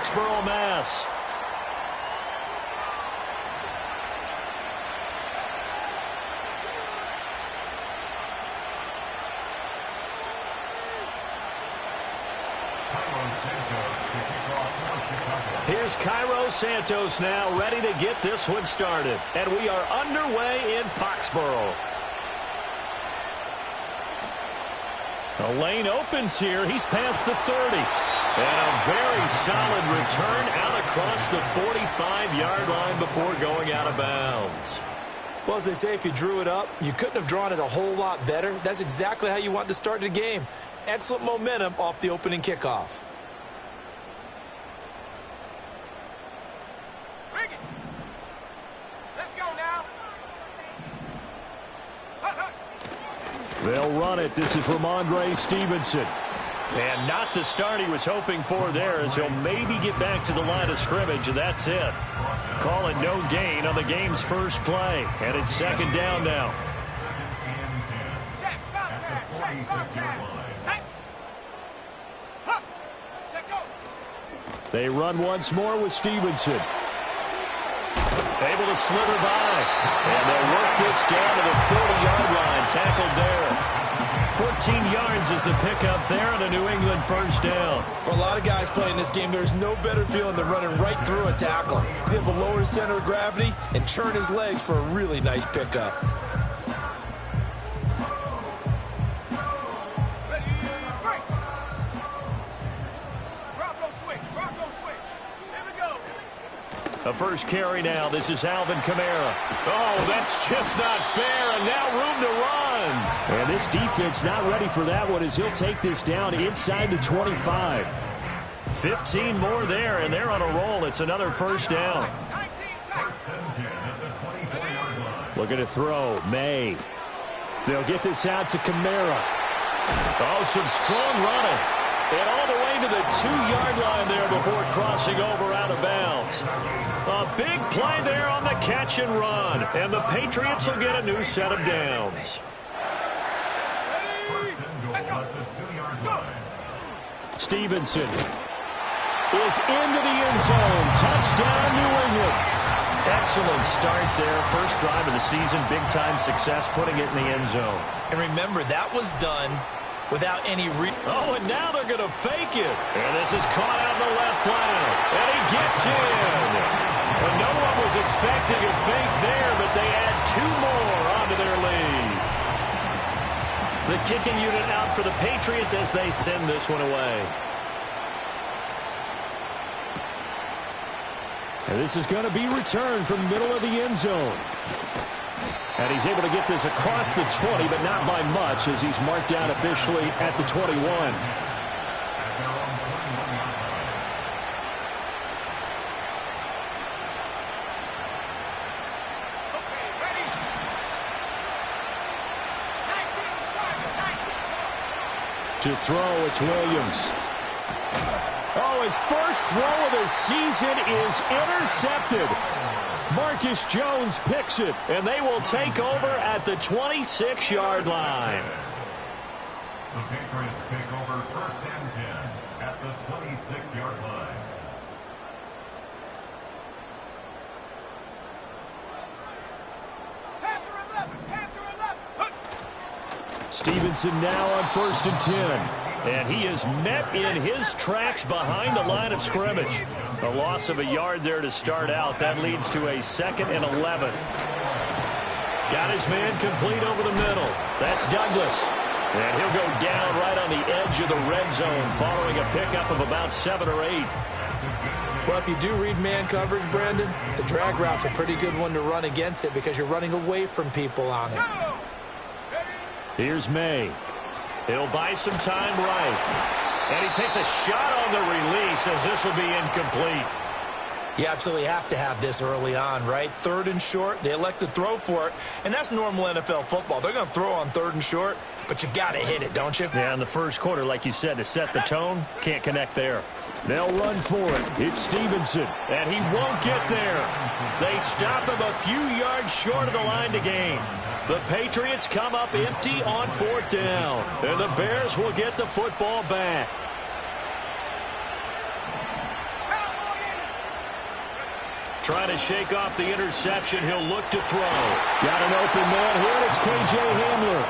Foxborough, Mass. Here's Cairo Santos now ready to get this one started. And we are underway in Foxborough. The lane opens here. He's past the 30. And a very solid return out across the 45-yard line before going out of bounds. Well, as they say, if you drew it up, you couldn't have drawn it a whole lot better. That's exactly how you want to start the game. Excellent momentum off the opening kickoff. They'll run it. This is Ramondre Stevenson. And not the start he was hoping for there, as he'll maybe get back to the line of scrimmage, and that's it. Call it no gain on the game's first play. And it's second down now. They run once more with Stevenson. Able to slither by. And they'll work this down to the 40-yard line. Tackled there. 14 yards is the pickup there on a New England first down. For a lot of guys playing this game, there's no better feeling than running right through a tackle. He's able to lower his center of gravity and churn his legs for a really nice pickup. A first carry now. This is Alvin Kamara. Oh, that's just not fair, and now room to run. And this defense not ready for that one as he'll take this down inside the 25. 15 more there, and they're on a roll. It's another first down. Looking to throw. May. They'll get this out to Kamara. Oh, some strong running. And all the way to the 2-yard line there before crossing over out of bounds. A big play there on the catch and run. And the Patriots will get a new set of downs. Stevenson is into the end zone. Touchdown, New England. Excellent start there. First drive of the season. Big-time success putting it in the end zone. And remember, that was done without any Oh, and now they're going to fake it. And this is caught out in the left flank. And he gets in. And no one was expecting a fake there, but they add 2 more onto their lead. The kicking unit out for the Patriots as they send this one away. And this is going to be returned from the middle of the end zone. And he's able to get this across the 20, but not by much, as he's marked down officially at the 21. To throw, it's Williams. Oh, his first throw of the season is intercepted. Marcus Jones picks it, and they will take over at the 26-yard line. The Patriots take over first and 10 at the 26-yard line. Stevenson now on first and 10. And he is met in his tracks behind the line of scrimmage. A loss of a yard there to start out. That leads to a 2nd and 11. Got his man complete over the middle. That's Douglas. And he'll go down right on the edge of the red zone following a pickup of about 7 or 8. Well, if you do read man coverage, Brandon, the drag route's a pretty good one to run against it because you're running away from people on it. Here's May. He'll buy some time right. And he takes a shot on the release as this will be incomplete. You absolutely have to have this early on, right? 3rd and short, they elect to throw for it, and that's normal NFL football. They're going to throw on 3rd and short, but you've got to hit it, don't you? Yeah, in the first quarter, like you said, to set the tone, can't connect there. They'll run for it. It's Stevenson, and he won't get there. They stop him a few yards short of the line to gain. The Patriots come up empty on 4th down, and the Bears will get the football back. Trying to shake off the interception. He'll look to throw. Got an open man here, and it's K.J. Hamler.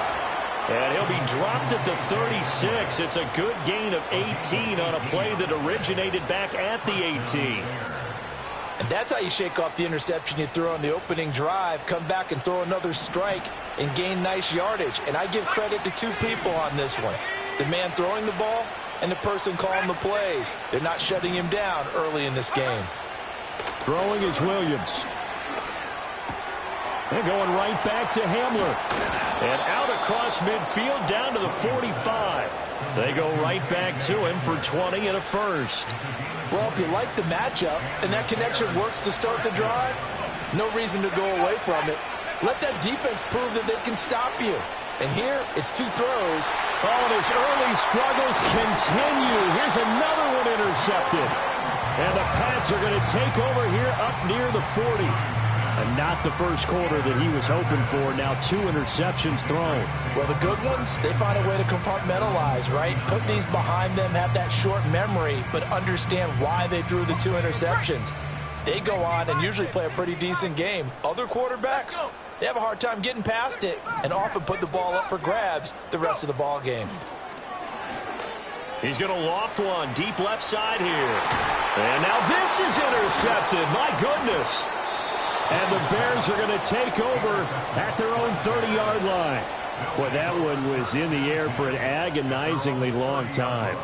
And he'll be dropped at the 36. It's a good gain of 18 on a play that originated back at the 18. And that's how you shake off the interception you threw on the opening drive, come back and throw another strike and gain nice yardage. And I give credit to two people on this one. The man throwing the ball and the person calling the plays. They're not shutting him down early in this game. Throwing is Williams. They're going right back to Hamler. And out across midfield down to the 45. They go right back to him for 20 and a first. Well, if you like the matchup and that connection works to start the drive, no reason to go away from it. Let that defense prove that they can stop you. And here, it's two throws. Oh, and his early struggles continue. Here's another one intercepted. And the Pats are going to take over here up near the 40. And not the first quarter that he was hoping for. Now 2 interceptions thrown. Well, the good ones, they find a way to compartmentalize, right? Put these behind them, have that short memory, but understand why they threw the 2 interceptions. They go on and usually play a pretty decent game. Other quarterbacks, they have a hard time getting past it and often put the ball up for grabs the rest of the ball game. He's going to loft one deep left side here. And now this is intercepted. My goodness. And the Bears are going to take over at their own 30-yard line. Boy, that one was in the air for an agonizingly long time.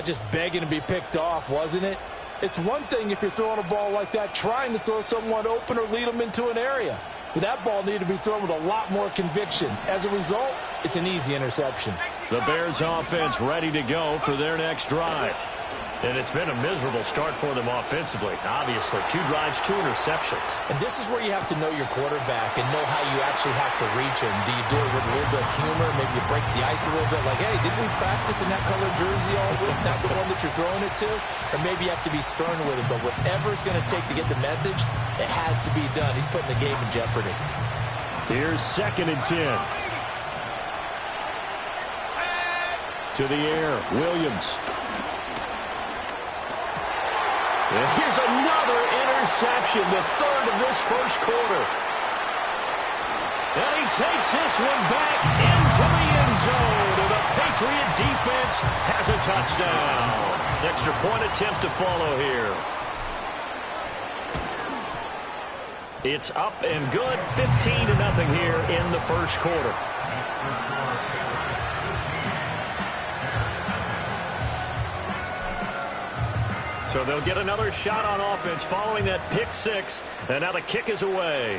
Just begging to be picked off, wasn't it? It's one thing if you're throwing a ball like that, trying to throw someone open or lead them into an area. But that ball needed to be thrown with a lot more conviction. As a result, it's an easy interception. The Bears offense ready to go for their next drive. And it's been a miserable start for them offensively. Obviously, 2 drives, 2 interceptions. And this is where you have to know your quarterback and know how you actually have to reach him. Do you do it with a little bit of humor? Maybe you break the ice a little bit like, hey, didn't we practice in that color jersey all week? Not the one that you're throwing it to? Or maybe you have to be stern with him. But whatever it's going to take to get the message, it has to be done. He's putting the game in jeopardy. Here's 2nd and 10. To the air, Williams. And here's another interception, the 3rd of this first quarter. And he takes this one back into the end zone. And the Patriot defense has a touchdown. Extra point attempt to follow here. It's up and good, 15-0 here in the first quarter. So they'll get another shot on offense following that pick 6. And now the kick is away.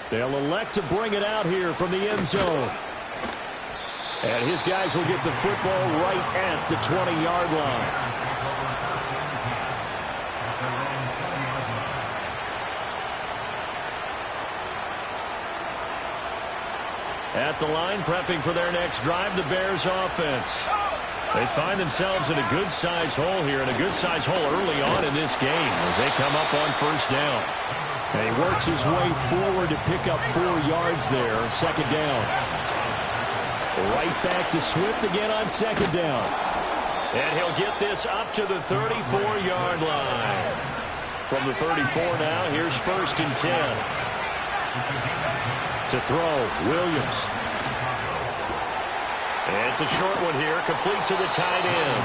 They'll elect to bring it out here from the end zone. And his guys will get the football right at the 20-yard line. At the line, prepping for their next drive, the Bears offense. They find themselves in a good-sized hole here, and a good-sized hole early on in this game as they come up on first down. And he works his way forward to pick up 4 yards there, 2nd down. Right back to Swift again on 2nd down. And he'll get this up to the 34-yard line. From the 34 now, here's 1st and 10. To throw, Williams. And it's a short one here, complete to the tight end.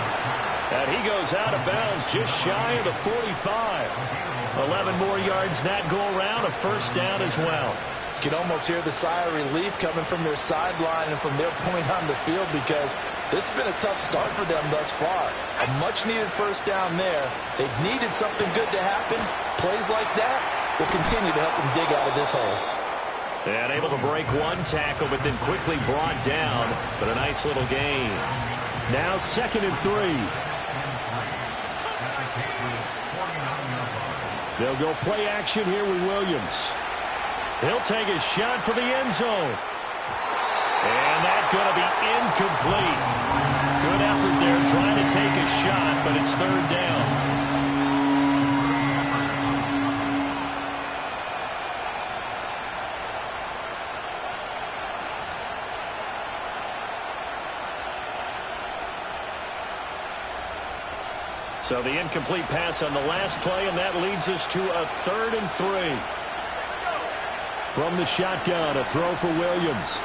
And he goes out of bounds just shy of the 45. 11 more yards that go around, a first down as well. You can almost hear the sigh of relief coming from their sideline and from their point on the field because this has been a tough start for them thus far. A much-needed first down there. They've needed something good to happen. Plays like that will continue to help them dig out of this hole. And able to break one tackle, but then quickly brought down. But a nice little gain. Now 2nd and 3. They'll go play action here with Williams. He'll take a shot for the end zone. And that's going to be incomplete. Good effort there trying to take a shot, but it's 3rd down. So the incomplete pass on the last play, and that leads us to a 3rd and 3. From the shotgun, a throw for Williams.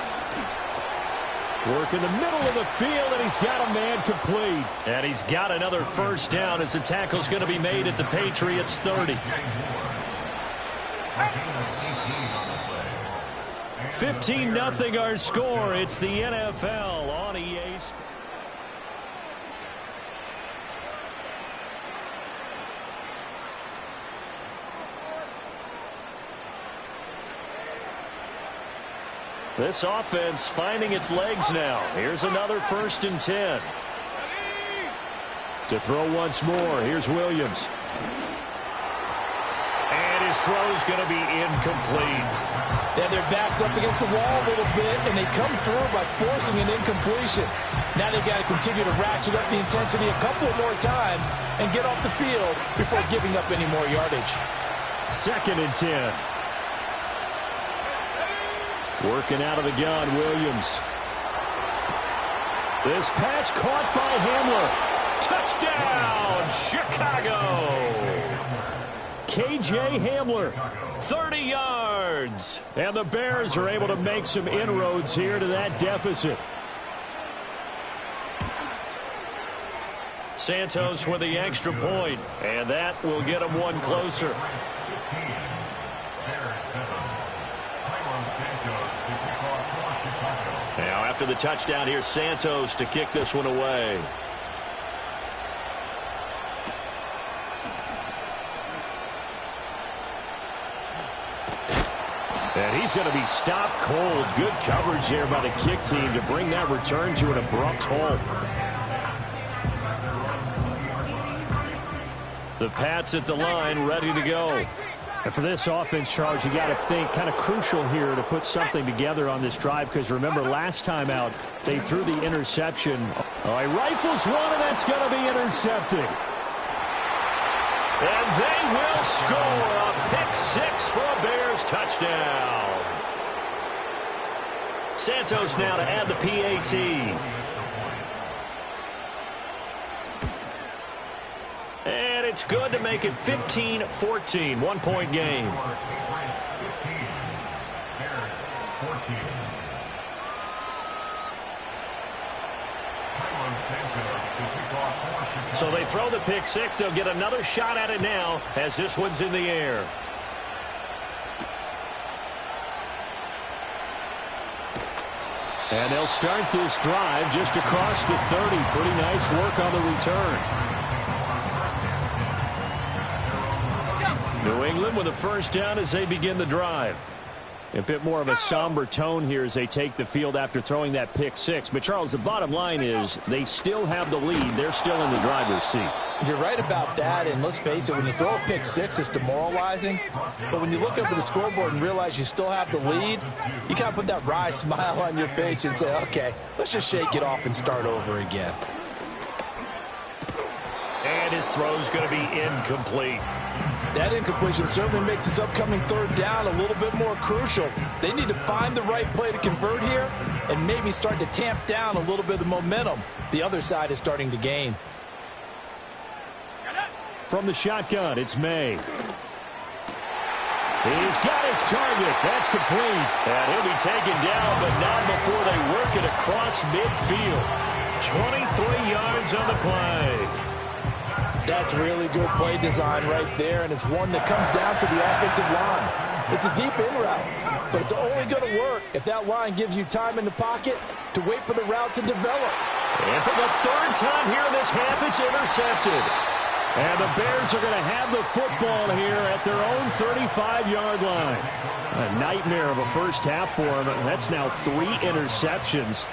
Work in the middle of the field, and he's got a man complete. And he's got another first down as the tackle's going to be made at the Patriots' 30. 15-0 our score. It's the NFL on EA. This offense finding its legs now. Here's another 1st and 10. To throw once more, here's Williams. And his throw's going to be incomplete. Yeah, their back's up against the wall a little bit, and they come through by forcing an incompletion. Now they've got to continue to ratchet up the intensity a couple more times and get off the field before giving up any more yardage. 2nd and 10. Working out of the gun, Williams. This pass caught by Hamler. Touchdown, Chicago! K.J. Hamler, 30 yards. And the Bears are able to make some inroads here to that deficit. Santos with the extra point, and that will get them one closer. Now after the touchdown, here's Santos to kick this one away. And he's going to be stopped cold. Good coverage there by the kick team to bring that return to an abrupt halt. The Pats at the line, ready to go. And for this offense, Charles, you got to think kind of crucial here to put something together on this drive, because remember last time out they threw the interception. Oh, he rifles one, and that's going to be intercepted. And they will score a pick-6 for a Bears touchdown. Santos now to add the PAT. And it's good to make it 15-14, 1-point game. So they throw the pick-6. They'll get another shot at it now as this one's in the air. And they'll start this drive just across the 30. Pretty nice work on the return. New England with a first down as they begin the drive. A bit more of a somber tone here as they take the field after throwing that pick-6. But, Charles, the bottom line is they still have the lead. They're still in the driver's seat. You're right about that, and let's face it, when you throw a pick-6, it's demoralizing. But when you look up at the scoreboard and realize you still have the lead, you kind of put that wry smile on your face and say, okay, let's just shake it off and start over again. And his throw's going to be incomplete. That incompletion certainly makes this upcoming third down a little bit more crucial. They need to find the right play to convert here and maybe start to tamp down a little bit of the momentum the other side is starting to gain. From the shotgun, it's May. He's got his target. That's complete. And he'll be taken down, but not before they work it across midfield. 23 yards on the play. That's really good play design right there, and it's one that comes down to the offensive line. It's a deep in route, but it's only going to work if that line gives you time in the pocket to wait for the route to develop. And for the third time here in this half, it's intercepted. And the Bears are going to have the football here at their own 35-yard line. A nightmare of a first half for him. That's now 3 interceptions.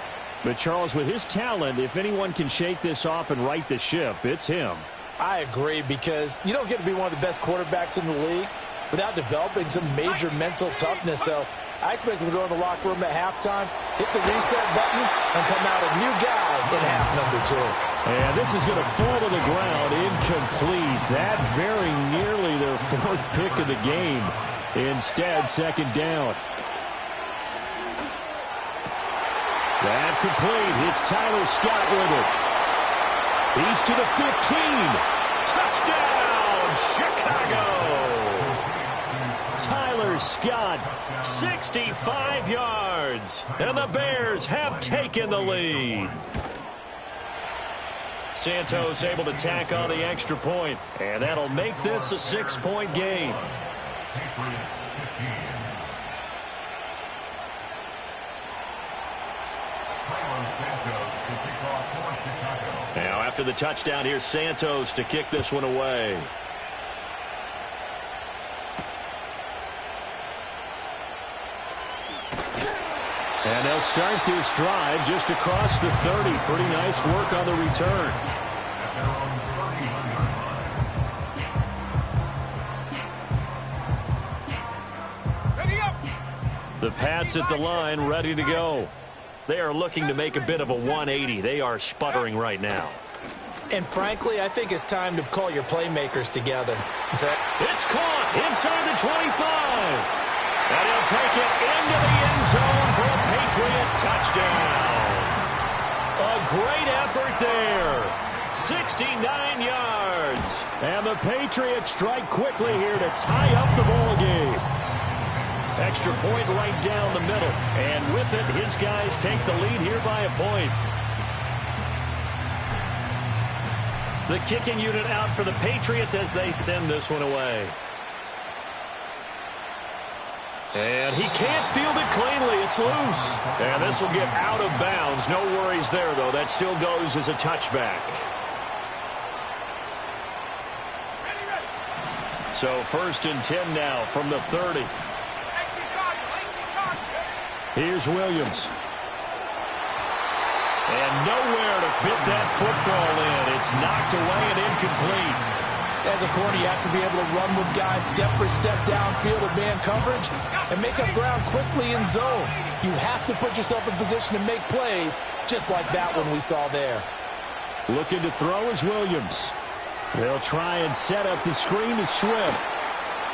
But, Charles, with his talent, if anyone can shake this off and right the ship, it's him. I agree, because you don't get to be one of the best quarterbacks in the league without developing some major mental toughness. So I expect him to go in the locker room at halftime, hit the reset button, and come out a new guy in half number 2. And this is going to fall to the ground, incomplete. That very nearly their 4th pick of the game. Instead, second down. That complete. It's Tyler Scott with it. He's to the 15. Scott, 65 yards. And the Bears have taken the lead. Santos able to tack on the extra point, and that'll make this a 6-point game. Now after the touchdown, here's Santos to kick this one away. And they'll start this drive just across the 30. Pretty nice work on the return. The Pats at the line, ready to go. They are looking to make a bit of a 180. They are sputtering right now. And frankly, I think it's time to call your playmakers together. It's caught inside the 25. And he'll take it into the end zone for a Patriot touchdown. A great effort there. 69 yards. And the Patriots strike quickly here to tie up the ball game. Extra point right down the middle. And with it, his guys take the lead here by a point. The kicking unit out for the Patriots as they send this one away. And he can't field it cleanly. It's loose. And this will get out of bounds. No worries there, though. That still goes as a touchback. So 1st and 10 now from the 30. Here's Williams. And nowhere to fit that football in. It's knocked away and incomplete. As a corner, you have to be able to run with guys step for step downfield with man coverage and make up ground quickly in zone. You have to put yourself in position to make plays, just like that one we saw there. Looking to throw is Williams. They'll try and set up the screen to Swift.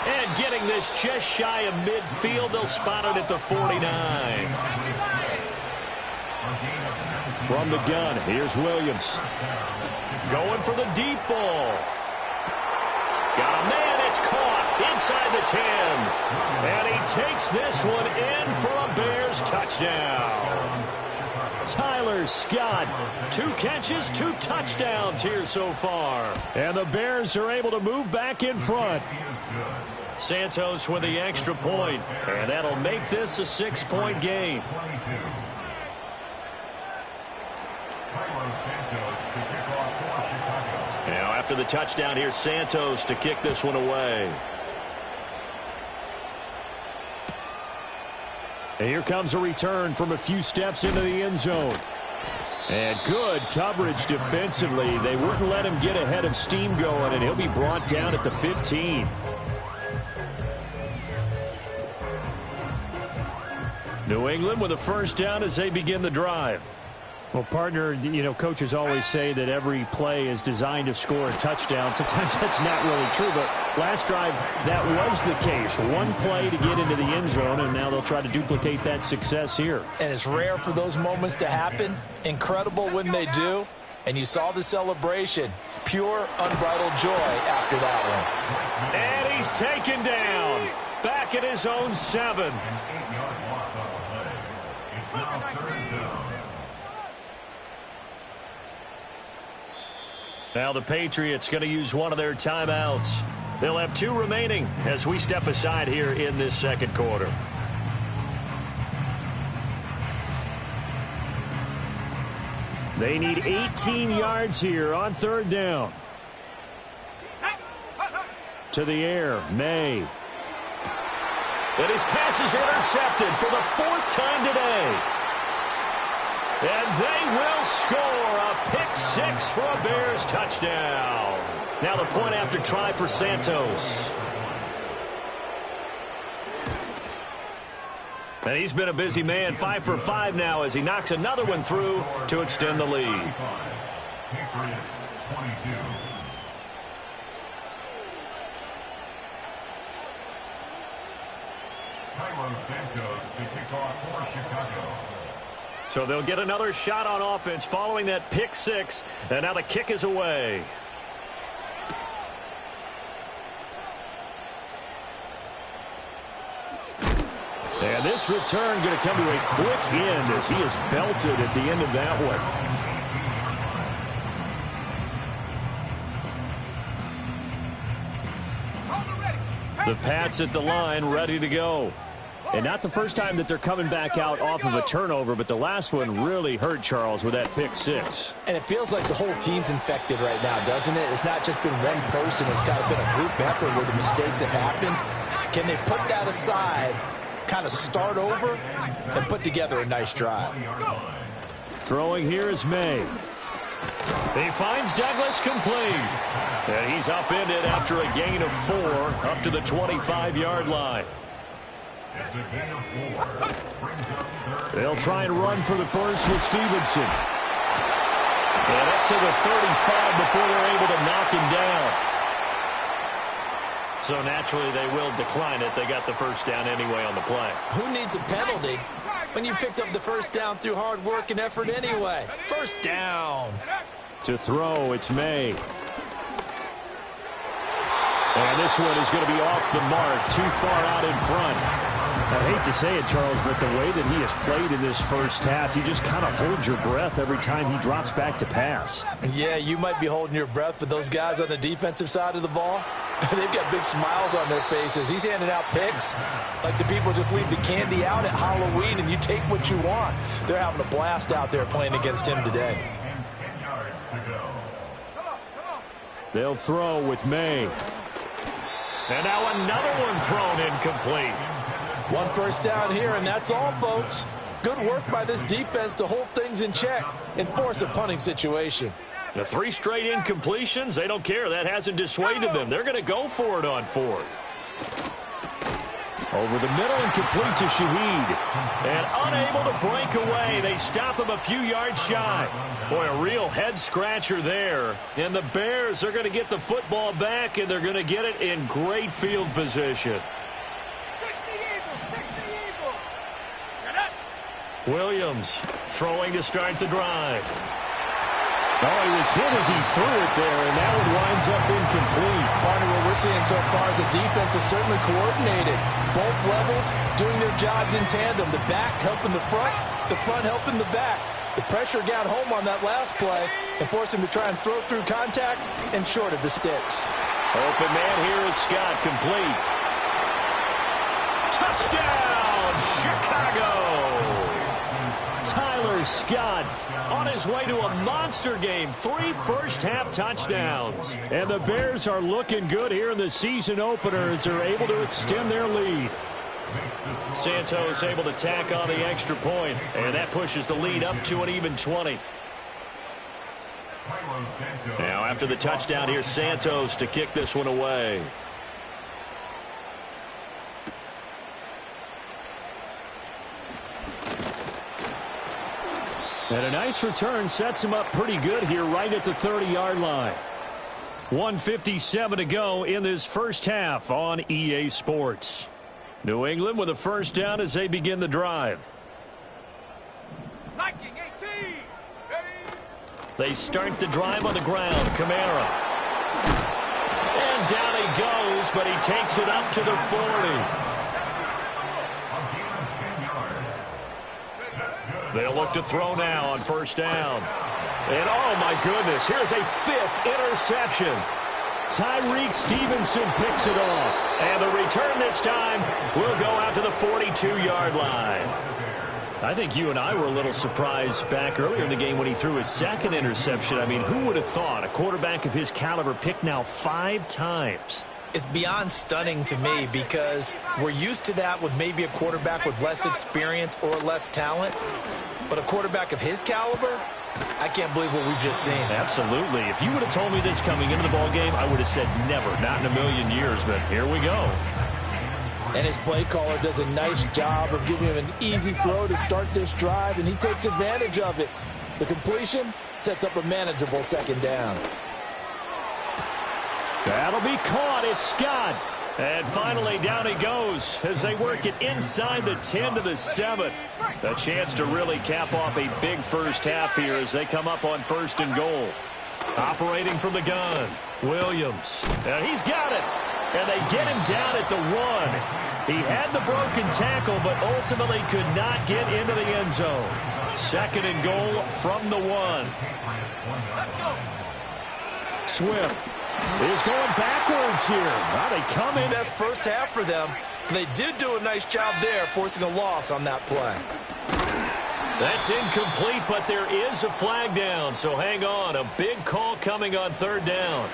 And getting this just shy of midfield, they'll spot it at the 49. From the gun, here's Williams. Going for the deep ball. Got a man, it's caught inside the 10. And he takes this one in for a Bears touchdown. Tyler Scott, 2 catches, 2 touchdowns here so far. And the Bears are able to move back in front. Santos with the extra point, and that'll make this a 6-point game. Now after the touchdown, here's Santos to kick this one away. And here comes a return from a few steps into the end zone. And good coverage defensively. They wouldn't let him get ahead of steam going, and he'll be brought down at the 15. New England with a first down as they begin the drive. Well, partner, you know, coaches always say that every play is designed to score a touchdown. Sometimes that's not really true, but last drive, that was the case. One play to get into the end zone, and now they'll try to duplicate that success here. And it's rare for those moments to happen. Incredible when they do. And you saw the celebration. Pure, unbridled joy after that one. And he's taken down. Back at his own 7. Now the Patriots going to use one of their timeouts. They'll have 2 remaining as we step aside here in this second quarter. They need 18 yards here on 3rd down. To the air, May. And his pass is intercepted for the 4th time today. And they will score a pick 6 for a Bears touchdown. Now the point after try for Santos. And he's been a busy man, 5 for 5 now as he knocks another one through to extend the lead. So they'll get another shot on offense following that pick 6, and now the kick is away. This return going to come to a quick end as he is belted at the end of that one. The Pats at the line, ready to go. And not the first time that they're coming back out off of a turnover, but the last one really hurt Charles with that pick six. And it feels like the whole team's infected right now, doesn't it? It's not just been one person. It's kind of been a group effort where the mistakes have happened. Can they put that aside, kind of start over, and put together a nice drive? Throwing here is May. He finds Douglas complete. And he's upended after a gain of 4 up to the 25-yard line. They'll try and run for the first with Stevenson. And up to the 35 before they're able to knock him down. So naturally they will decline it. They got the first down anyway on the play. Who needs a penalty when you picked up the first down through hard work and effort anyway? First down. To throw, it's May. And this one is going to be off the mark, too far out in front. I hate to say it, Charles, but the way that he has played in this first half, you just kind of hold your breath every time he drops back to pass. Yeah, you might be holding your breath, but those guys on the defensive side of the ball, they've got big smiles on their faces. He's handing out picks like the people just leave the candy out at Halloween and you take what you want. They're having a blast out there playing against him today. They'll throw with May. And now another one thrown incomplete. One first down here, and that's all, folks. Good work by this defense to hold things in check and force a punting situation. The 3 straight incompletions, they don't care. That hasn't dissuaded them. They're going to go for it on 4th. Over the middle and complete to Shaheed. And unable to break away. They stop him a few yards shy. Boy, a real head-scratcher there. And the Bears are going to get the football back, and they're going to get it in great field position. Williams throwing to start the drive. Oh, he was hit as he threw it there, and that one winds up incomplete. Part of what we're seeing so far is the defense is certainly coordinated. Both levels doing their jobs in tandem. The back helping the front helping the back. The pressure got home on that last play and forced him to try and throw through contact and short of the sticks. Open man here is Scott, complete. Touchdown, Chicago! Tyler Scott on his way to a monster game. 3 first-half touchdowns. And the Bears are looking good here in the season opener as they're able to extend their lead. Santos able to tack on the extra point, and that pushes the lead up to an even 20. Now after the touchdown, here's Santos to kick this one away. And a nice return sets him up pretty good here right at the 30-yard line. 1:57 to go in this first half on EA Sports. New England with a first down as they begin the drive. They start the drive on the ground. Kamara. And down he goes, but he takes it up to the 40. They'll look to throw now on first down. And, oh, my goodness, here's a 5th interception. Tyreek Stevenson picks it off. And the return this time will go out to the 42-yard line. I think you and I were a little surprised back earlier in the game when he threw his 2nd interception. I mean, who would have thought a quarterback of his caliber picked now 5 times? It's beyond stunning to me because we're used to that with maybe a quarterback with less experience or less talent. But a quarterback of his caliber, I can't believe what we've just seen. Absolutely. If you would have told me this coming into the ballgame, I would have said never, not in a million years. But here we go. And his play caller does a nice job of giving him an easy throw to start this drive, and he takes advantage of it. The completion sets up a manageable 2nd down. That'll be caught. It's Scott. And finally, down he goes as they work it inside the 10 to the 7. A chance to really cap off a big first half here as they come up on 1st and goal. Operating from the gun, Williams. And he's got it. And they get him down at the 1. He had the broken tackle, but ultimately could not get into the end zone. 2nd and goal from the 1. Swift is going backwards here. Now they come in. Best first half for them. They did do a nice job there, forcing a loss on that play. That's incomplete, but there is a flag down, so hang on. A big call coming on 3rd down.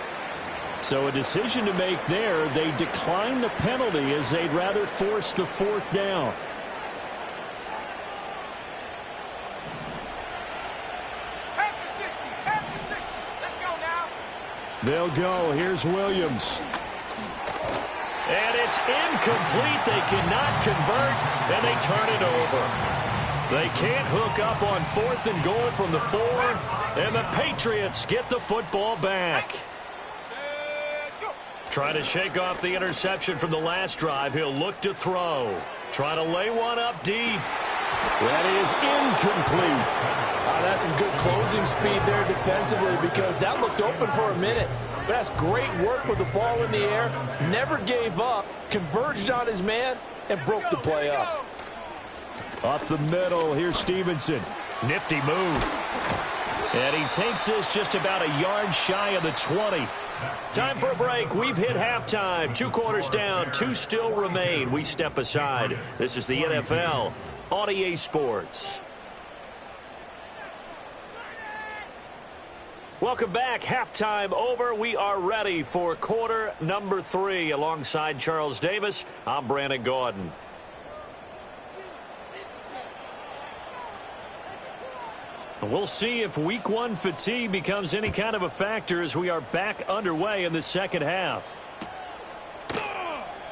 So a decision to make there. They decline the penalty as they'd rather force the 4th down. They'll go. Here's Williams. And it's incomplete. They cannot convert, and they turn it over. They can't hook up on 4th and goal from the 4, and the Patriots get the football back. Trying to shake off the interception from the last drive. He'll look to throw. Trying to lay one up deep. That is incomplete. That's some good closing speed there defensively because that looked open for a minute. But that's great work with the ball in the air. Never gave up. Converged on his man and broke the play up. Up the middle. Here's Stevenson. Nifty move. And he takes this just about a yard shy of the 20. Time for a break. We've hit halftime. 2 quarters down. 2 still remain. We step aside. This is the NFL on EA Sports. Welcome back. Halftime over. We are ready for quarter number 3. Alongside Charles Davis, I'm Brandon Gordon. We'll see if week 1 fatigue becomes any kind of a factor as we are back underway in the second half.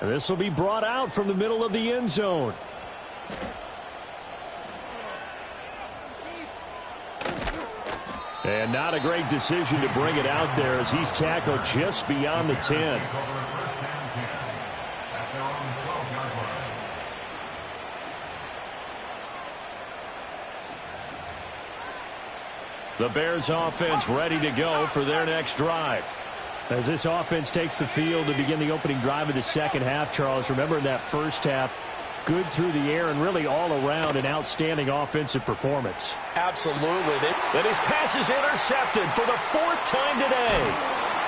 And this will be brought out from the middle of the end zone. And not a great decision to bring it out there as he's tackled just beyond the 10. The Bears offense ready to go for their next drive. As this offense takes the field to begin the opening drive of the second half, Charles, remember in that first half, good through the air and really all around an outstanding offensive performance. Absolutely. Then his pass is intercepted for the 4th time today.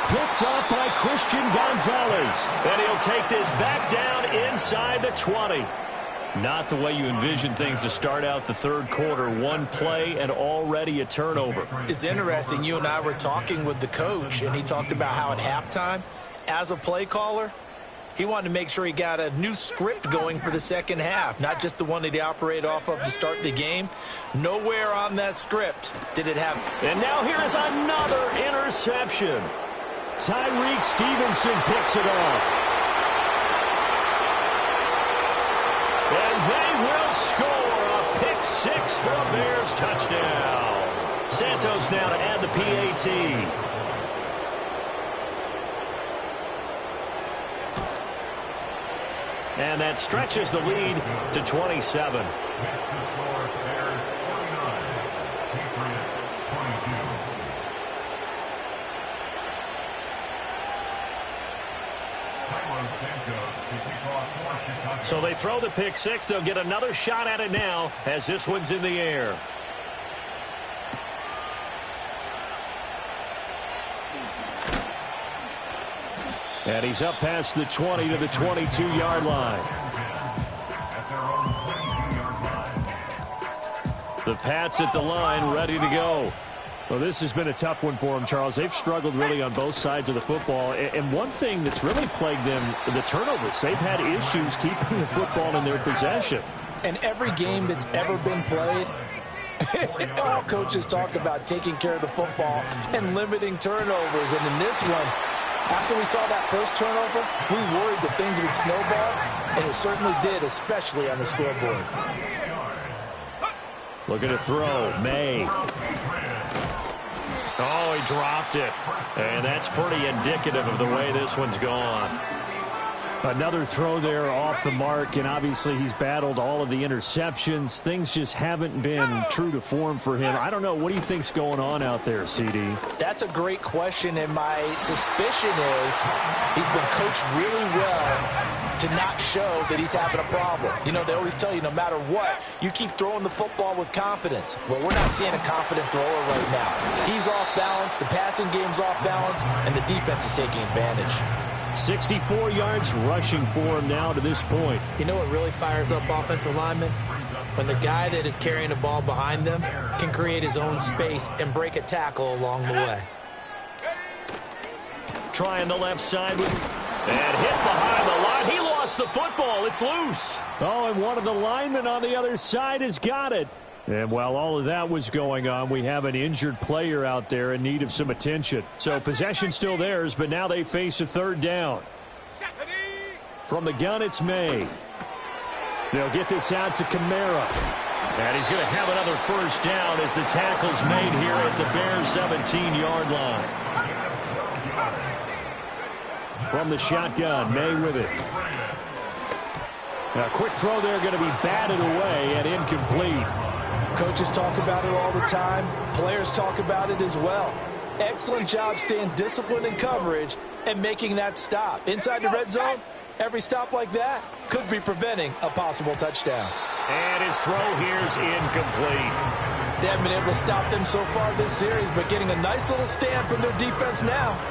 Picked off by Christian Gonzalez. And he'll take this back down inside the 20. Not the way you envision things to start out the 3rd quarter. 1 play and already a turnover. It's interesting. You and I were talking with the coach, and he talked about how at halftime, as a play caller, he wanted to make sure he got a new script going for the second half, not just the one that he operated off of to start the game. Nowhere on that script did it have. And now here is another interception. Tyreek Stevenson picks it off. And they will score a pick 6 for a Bears touchdown. Santos now to add the PAT. And that stretches the lead to 27. So they throw the pick 6. They'll get another shot at it now as this one's in the air. And he's up past the 20 to the 22-yard line. The Pats at the line ready to go. Well, this has been a tough one for them, Charles. They've struggled really on both sides of the football. And one thing that's really plagued them, the turnovers. They've had issues keeping the football in their possession. And every game that's ever been played, all coaches talk about taking care of the football and limiting turnovers. And in this one, after we saw that first turnover, we worried that things would snowball, and it certainly did, especially on the scoreboard. Looking to throw. May. Oh, he dropped it. And that's pretty indicative of the way this one's gone. Another throw there off the mark, and obviously he's battled all of the interceptions. Things just haven't been true to form for him. I don't know. What do you think's going on out there, CD? That's a great question, and my suspicion is he's been coached really well to not show that he's having a problem. You know, they always tell you no matter what, you keep throwing the football with confidence. Well, we're not seeing a confident thrower right now. He's off balance, the passing game's off balance, and the defense is taking advantage. 64 yards rushing for him now to this point. You know what really fires up offensive linemen? When the guy that is carrying the ball behind them can create his own space and break a tackle along the way. Trying the left side with... and hit behind the line. He lost the football. It's loose. Oh, and one of the linemen on the other side has got it. And while all of that was going on, we have an injured player out there in need of some attention. So possession still theirs, but now they face a third down. From the gun, it's May. They'll get this out to Kamara. And he's going to have another first down as the tackle's made here at the Bears' 17-yard line. From the shotgun, May with it. A quick throw there going to be batted away and incomplete. Coaches talk about it all the time. Players talk about it as well. Excellent job staying disciplined in coverage and making that stop. Inside the red zone, every stop like that could be preventing a possible touchdown. And his throw here's incomplete. They haven't been able to stop them so far this series, but getting a nice little stand from their defense now.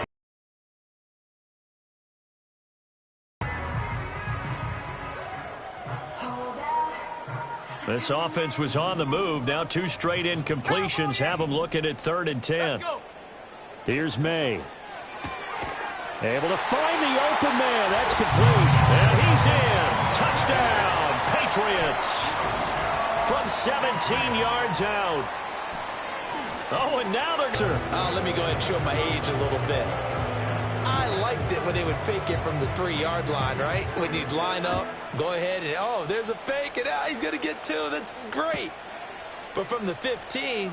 This offense was on the move. Now two straight incompletions have them looking at 3rd and 10. Here's May. Able to find the open man. That's complete. And he's in. Touchdown, Patriots. From 17 yards out. Oh, and now they're... let me go ahead and show my age a little bit. I liked it when they would fake it from the 3-yard line, right? When you'd line up, go ahead and, oh, there's a fake, and he's going to get 2. That's great. But from the 15,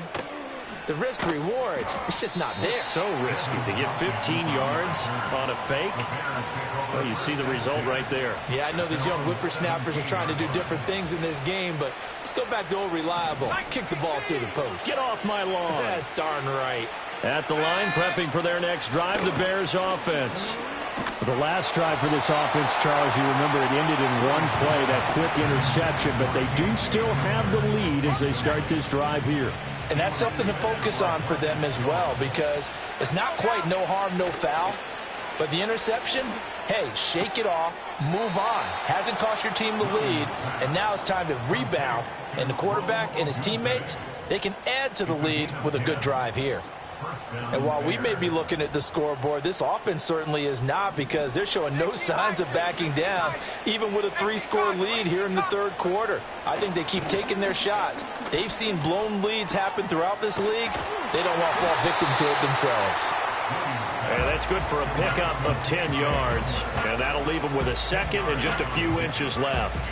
the risk-reward, it's just not there. So risky to get 15 yards on a fake. Well, you see the result right there. Yeah, I know these young whippersnappers are trying to do different things in this game, but let's go back to old reliable. Kick the ball through the post. Get off my lawn. That's darn right. At the line, prepping for their next drive, the Bears offense. The last drive for this offense, Charles, you remember it ended in one play, that quick interception, but they do still have the lead as they start this drive here. And that's something to focus on for them as well, because it's not quite no harm, no foul. But the interception, hey, shake it off, move on. Hasn't cost your team the lead, and now it's time to rebound. And the quarterback and his teammates, they can add to the lead with a good drive here. And while we may be looking at the scoreboard, this offense certainly is not, because they're showing no signs of backing down, even with a 3-score lead here in the 3rd quarter. I think they keep taking their shots. They've seen blown leads happen throughout this league. They don't want to fall victim to it themselves. And that's good for a pickup of 10 yards. And that'll leave them with a second and just a few inches left.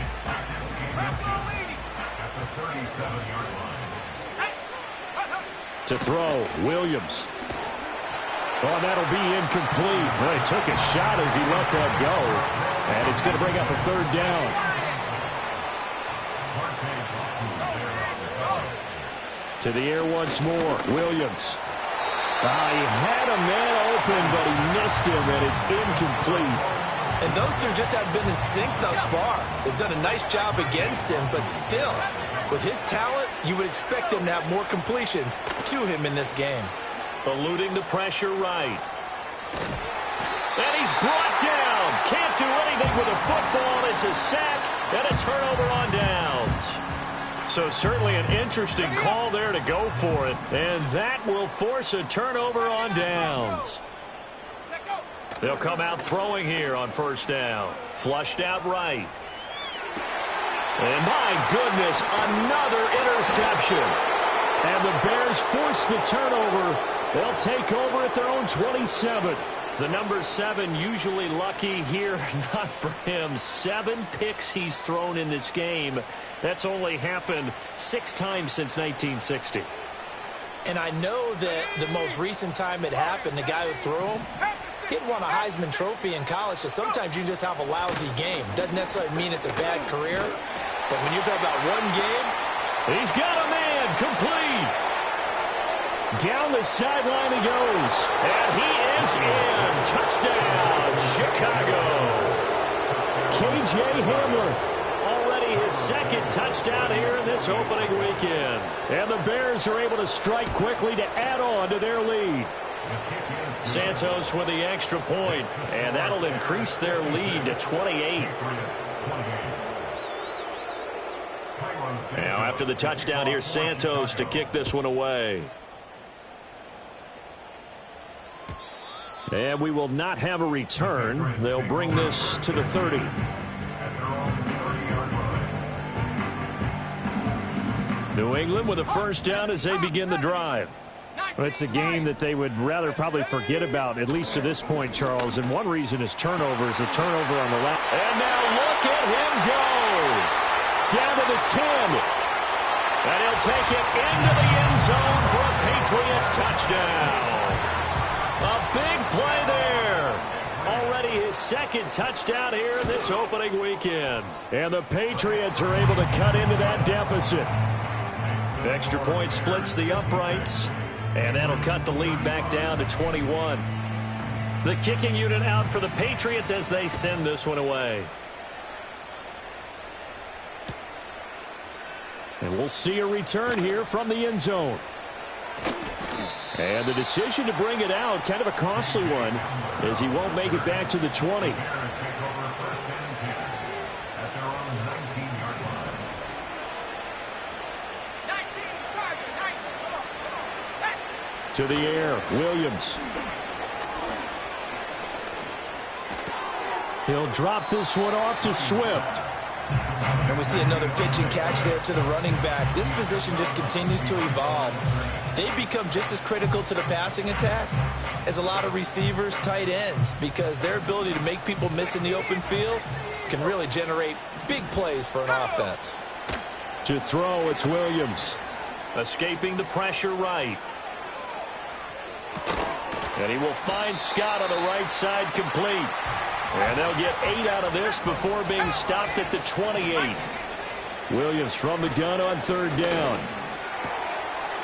To throw, Williams. Oh, that'll be incomplete. Well, he took a shot as he let that go. And it's going to bring up a 3rd down. To the air once more, Williams. He had a man open, but he missed him, and it's incomplete. And those two just haven't been in sync thus far. They've done a nice job against him, but still, with his talent, you would expect him to have more completions to him in this game. Eluding the pressure right. And he's brought down. Can't do anything with a football. It's a sack and a turnover on downs. So certainly an interesting call there to go for it. And that will force a turnover on downs. They'll come out throwing here on 1st down. Flushed out right. And my goodness, another interception. And the Bears force the turnover. They'll take over at their own 27. The number 7 usually lucky here. Not for him. 7 picks he's thrown in this game. That's only happened 6 times since 1960. And I know that the most recent time it happened, the guy who threw him, Kid won a Heisman Trophy in college, so sometimes you just have a lousy game. Doesn't necessarily mean it's a bad career, but when you're talking about one game. He's got a man complete. Down the sideline he goes, and he is in. Touchdown, Chicago. K.J. Hamler. Already his second touchdown here in this opening weekend. And the Bears are able to strike quickly to add on to their lead. Santos with the extra point, and that'll increase their lead to 28. Now after the touchdown, here's Santos to kick this one away. And we will not have a return. They'll bring this to the 30. New England with a first down as they begin the drive. Well, it's a game that they would rather probably forget about, at least to this point, Charles. And one reason is turnovers, a turnover on the left. And now look at him go. Down to the 10. And he'll take it into the end zone for a Patriot touchdown. A big play there. Already his second touchdown here in this opening weekend. And the Patriots are able to cut into that deficit. Extra point splits the uprights, and that'll cut the lead back down to 21. The kicking unit out for the Patriots as they send this one away. And we'll see a return here from the end zone. And the decision to bring it out, kind of a costly one, as he won't make it back to the 20. To the air, Williams. He'll drop this one off to Swift. And we see another pitch and catch there to the running back. This position just continues to evolve. They become just as critical to the passing attack as a lot of receivers, tight ends, because their ability to make people miss in the open field can really generate big plays for an offense. To throw, it's Williams. Escaping the pressure right. And he will find Scott on the right side complete. And they'll get 8 out of this before being stopped at the 28. Williams from the gun on third down.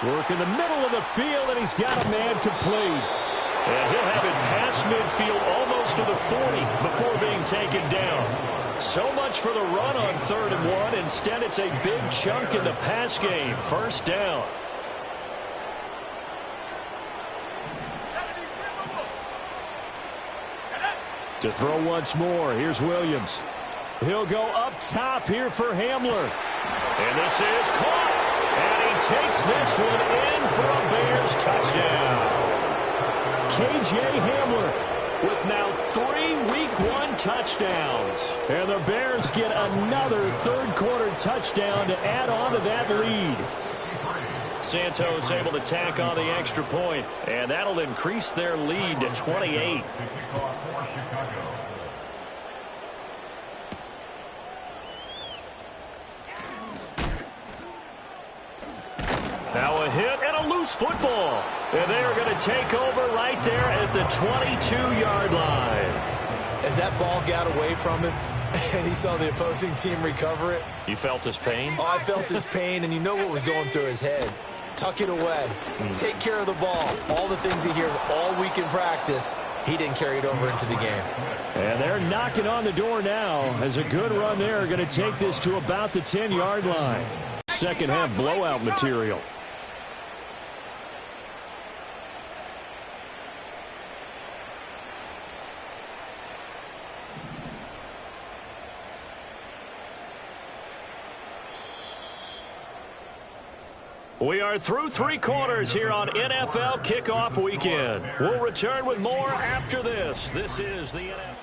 Work in the middle of the field, and he's got a man complete. And he'll have it past midfield almost to the 40 before being taken down. So much for the run on 3rd and 1. Instead, it's a big chunk in the pass game. First down. To throw once more, here's Williams. He'll go up top here for Hamler. And this is caught. And he takes this one in for a Bears touchdown. K.J. Hamler with now 3 Week 1 touchdowns. And the Bears get another third-quarter touchdown to add on to that lead. Santos able to tack on the extra point, and that'll increase their lead to 28. Now a hit and a loose football. And they are going to take over right there at the 22-yard line. As that ball got away from him and he saw the opposing team recover it. You felt his pain? Oh, I felt his pain, and you know what was going through his head. Tuck it away. Take care of the ball. All the things he hears all week in practice, he didn't carry it over into the game. And they're knocking on the door now as a good run there. Going to take this to about the 10-yard line. Second half blowout material. We are through 3 quarters here on NFL Kickoff Weekend. We'll return with more after this. This is the NFL.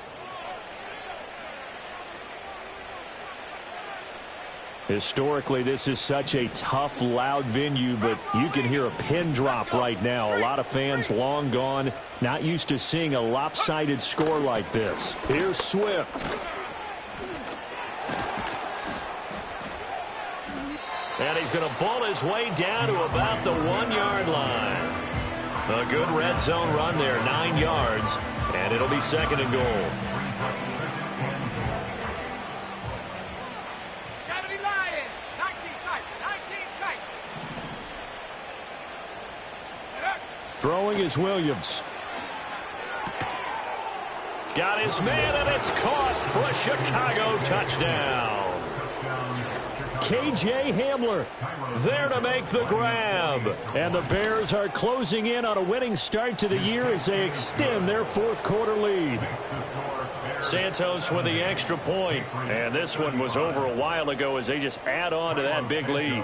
Historically, this is such a tough, loud venue, but you can hear a pin drop right now. A lot of fans long gone, not used to seeing a lopsided score like this. Here's Swift. And he's going to ball his way down to about the 1-yard line. A good red zone run there, 9 yards. And it'll be second and goal. Throwing is Williams. Got his man, and it's caught for a Chicago touchdown. K.J. Hamler There to make the grab. And the Bears are closing in on a winning start to the year as they extend their fourth quarter lead. Santos with the extra point. And this one was over a while ago as they just add on to that big lead.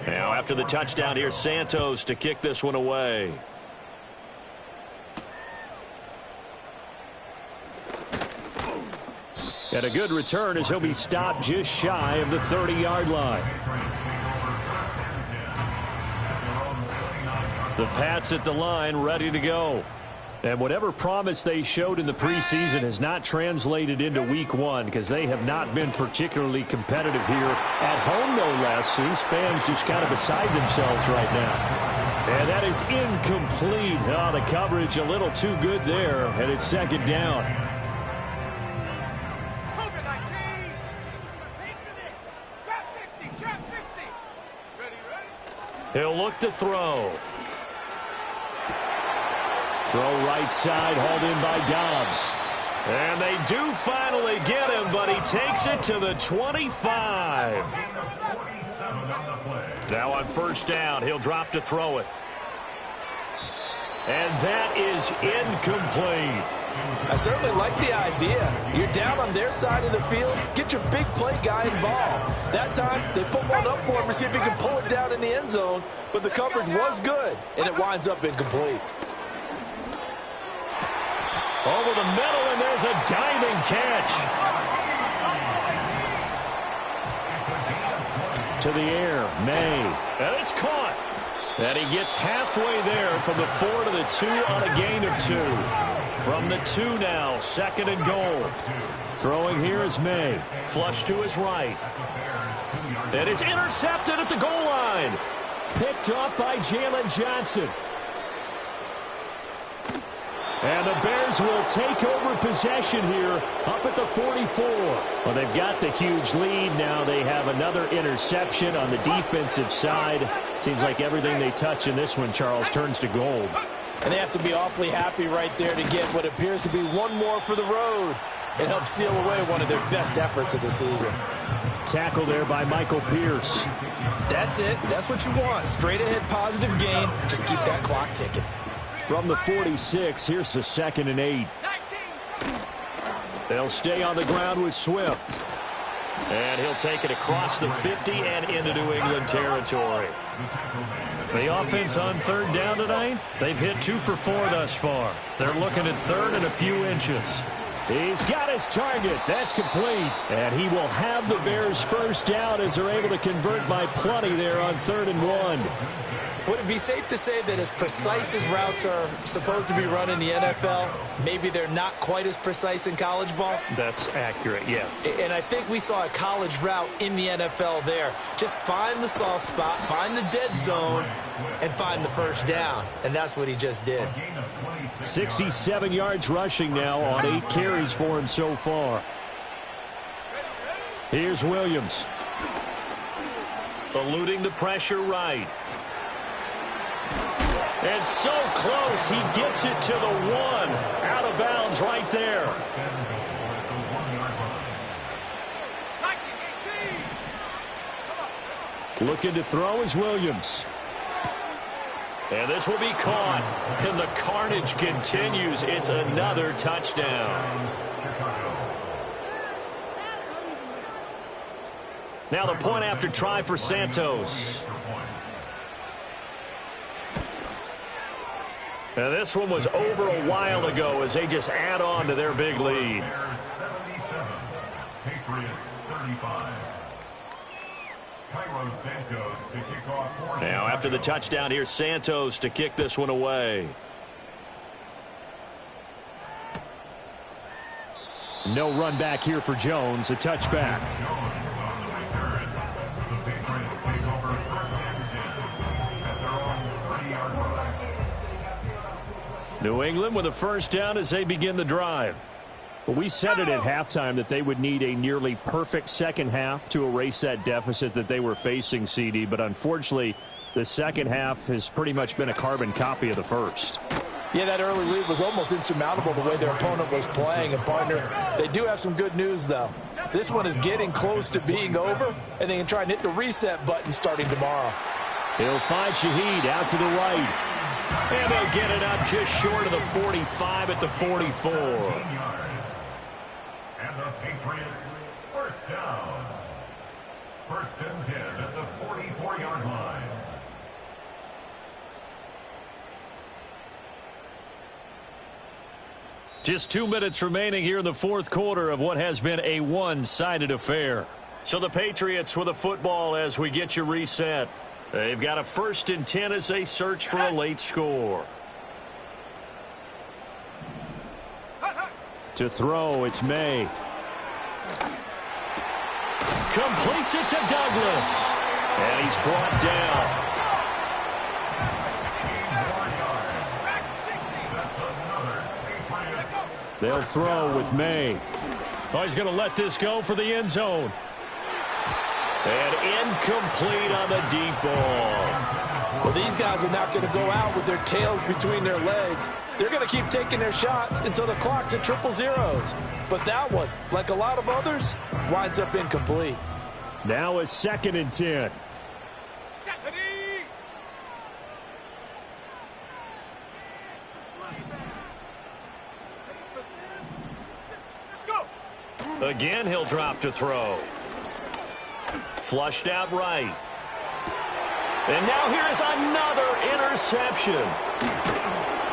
Now after the touchdown, here's Santos to kick this one away. And a good return as he'll be stopped just shy of the 30-yard line. The Pats at the line, ready to go. And whatever promise they showed in the preseason has not translated into week one because they have not been particularly competitive here at home, no less. These fans just kind of beside themselves right now. And that is incomplete. Oh, the coverage a little too good there, and it's second down. He'll look to throw. Throw right side, hauled in by Dobbs. And they do finally get him, but he takes it to the 25. Now on first down, he'll drop to throw it. And that is incomplete. I certainly like the idea. You're down on their side of the field. Get your big play guy involved. That time, they put one up for him to see if he can pull it down in the end zone. But the coverage was good, and it winds up incomplete. Over the middle, and there's a diving catch. To the air, May. And it's caught. And he gets halfway there from the 4 to the 2 on a gain of 2. From the 2 now, second and goal. Throwing here is May. Flush to his right. And it's intercepted at the goal line. Picked up by Jalen Johnson. And the Bears will take over possession here up at the 44. Well, they've got the huge lead. Now they have another interception on the defensive side. Seems like everything they touch in this one, Charles, turns to gold. And they have to be awfully happy right there to get what appears to be one more for the road. It helps seal away one of their best efforts of the season. Tackle there by Michael Pierce. That's it. That's what you want. Straight ahead positive gain. Just keep that clock ticking. From the 46, here's the 2nd and 8. They'll stay on the ground with Swift. And he'll take it across the 50 and into New England territory. The offense on third down tonight, they've hit 2 for 4 thus far. They're looking at third and a few inches. He's got his target. That's complete. And he will have the Bears first down as they're able to convert by plenty there on 3rd and 1. Would it be safe to say that as precise as routes are supposed to be run in the NFL, maybe they're not quite as precise in college ball? That's accurate, yeah. And I think we saw a college route in the NFL there. Just find the soft spot, find the dead zone, and find the first down. And that's what he just did. 67 yards rushing now on 8 carries for him so far. Here's Williams. Eluding the pressure right. And so close, he gets it to the 1. Out of bounds right there. Looking to throw is Williams. And this will be caught. And the carnage continues. It's another touchdown. Now the point after try for Santos. And this one was over a while ago as they just add on to their big lead. Now after the touchdown, here's Santos to kick this one away. No run back here for Jones. A touchback. New England with a first down as they begin the drive. Well, we said it at halftime that they would need a nearly perfect second half to erase that deficit that they were facing, CD. But unfortunately, the second half has pretty much been a carbon copy of the first. Yeah, that early lead was almost insurmountable the way their opponent was playing. And, partner, they do have some good news, though. This one is getting close to being over, and they can try and hit the reset button starting tomorrow. He'll find Shaheed out to the right. And they'll get it up just short of the 45 at the 44. And the Patriots, first down. First and 10 at the 44-yard line. Just 2 minutes remaining here in the fourth quarter of what has been a one-sided affair. So the Patriots with a football as we get you reset. They've got a first and 10 as they search for a late score. To throw, it's May. Completes it to Douglas. And he's brought down. They'll throw with May. Oh, he's going to let this go for the end zone. And incomplete on the deep ball. Well, these guys are not going to go out with their tails between their legs. They're going to keep taking their shots until the clock's at triple zeros. But that one, like a lot of others, winds up incomplete. Now a second and 10. Again, he'll drop to throw. Flushed out right. And now here is another interception.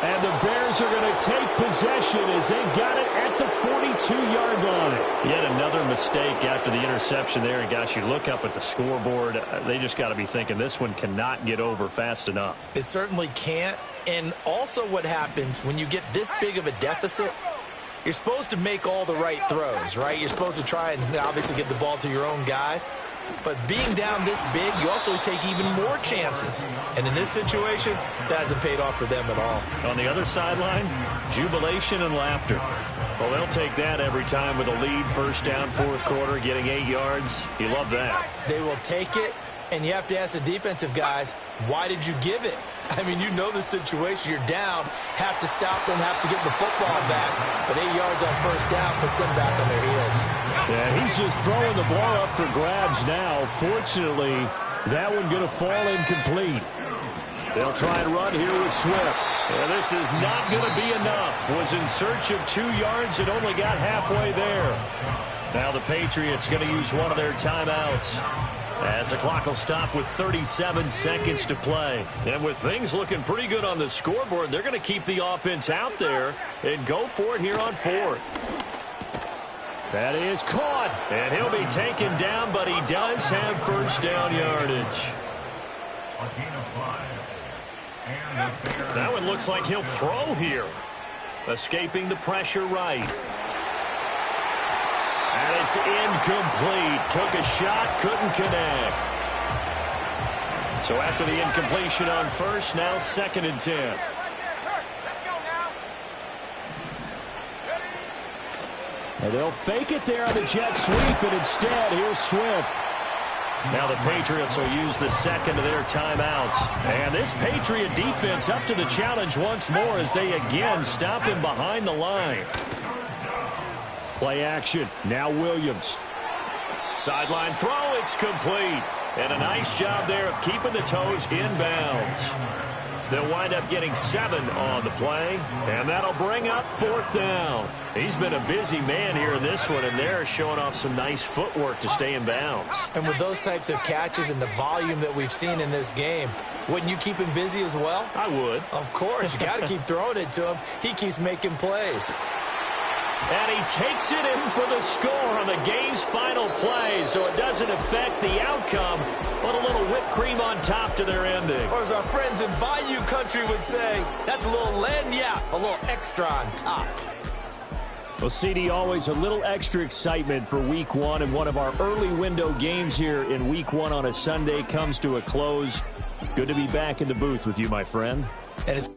And the Bears are going to take possession as they got it at the 42-yard line. Yet another mistake after the interception there. And gosh, you look up at the scoreboard, they just got to be thinking this one cannot get over fast enough. It certainly can't. And also what happens when you get this big of a deficit, you're supposed to make all the right throws, right? You're supposed to try and obviously get the ball to your own guys. But being down this big, you also take even more chances. And in this situation, that hasn't paid off for them at all. On the other sideline, jubilation and laughter. Well, they'll take that every time with a lead, first down, fourth quarter, getting 8 yards. You love that. They will take it, and you have to ask the defensive guys, why did you give it? I mean, you know the situation. You're down, have to stop them, have to get the football back. But 8 yards on first down puts them back on their heels. Yeah, he's just throwing the ball up for grabs now. Fortunately, that one going to fall incomplete. They'll try and run here with Swift. Yeah, this is not going to be enough. Was in search of 2 yards and only got halfway there. Now the Patriots going to use one of their timeouts, as the clock will stop with 37 seconds to play. And with things looking pretty good on the scoreboard, they're going to keep the offense out there and go for it here on fourth. That is caught. And he'll be taken down, but he does have first down yardage. That one looks like he'll throw here. Escaping the pressure right. And it's incomplete. Took a shot, couldn't connect. So after the incompletion on first, now second and 10. And they'll fake it there on the jet sweep, and instead, here's Swift. Now the Patriots will use the second of their timeouts. And this Patriot defense up to the challenge once more as they again stop him behind the line. Play action. Now Williams. Sideline throw. It's complete. And a nice job there of keeping the toes inbounds. They'll wind up getting 7 on the play, and that'll bring up fourth down. He's been a busy man here in this one, and they're showing off some nice footwork to stay in bounds. And with those types of catches and the volume that we've seen in this game, wouldn't you keep him busy as well? I would. Of course. You got to keep throwing it to him. He keeps making plays. And he takes it in for the score on the game's final play, so it doesn't affect the outcome, but a little whipped cream on top to their ending. Or as our friends in Bayou Country would say, that's a little lagniappe, a little extra on top. Well, CD, always a little extra excitement for Week 1, and one of our early window games here in Week 1 on a Sunday comes to a close. Good to be back in the booth with you, my friend. And it's